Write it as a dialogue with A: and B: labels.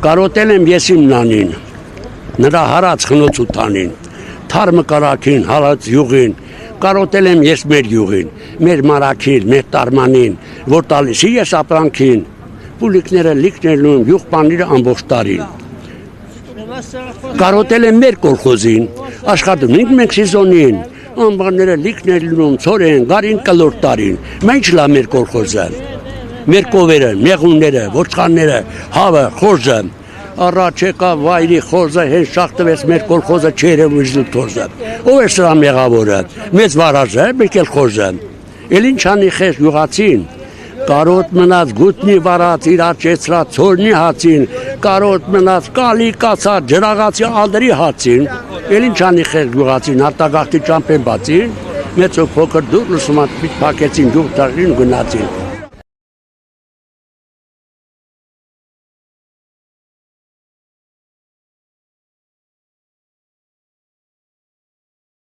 A: Կարոտել եմ ես իմ նանին, նրա հարած խնոց ու տանին, թարմը կարաքին, հալած յուղին, կարոտել եմ ես մեր յուղին, մեր մարաքին, մեր տարմանին, որ տալիսի ես ապրանքին, պուլիկները լիքներնում, յուղ պանիրը ամբողջ տարին։ Կարոտել եմ մեր կոլխոզին, աշխատում ենք մենք սիզոնին, ամբարները լիքներնում, ծորեն, գարին կլոր տարին, մենք լա մեր կոլխոզը, մեր կովերը, մեղունները, ոչխանները, հավը, խոզը, առաջ եկա վայրի խոզը, հենց շախտվեց մեր կոլխոզը չերև ուժլու թոզը, ով է սրա մեղավորը, մեծ վարաժը, մեկ էլ խոզը, էլ ինչ անի խես յուղացին, կարոտ մնաց գուտնի վարած, իր աճեցրած ծորնի հացին, կարոտ մնաց կալի կացած, ջրաղացի ալդրի հացին, էլ ինչ անի խես յուղացին, արտագաղթի ճամպեն բացին, մեծ ու փոքր դուր լուսումատ պիտ պակեցին յուղ տարին գնացին,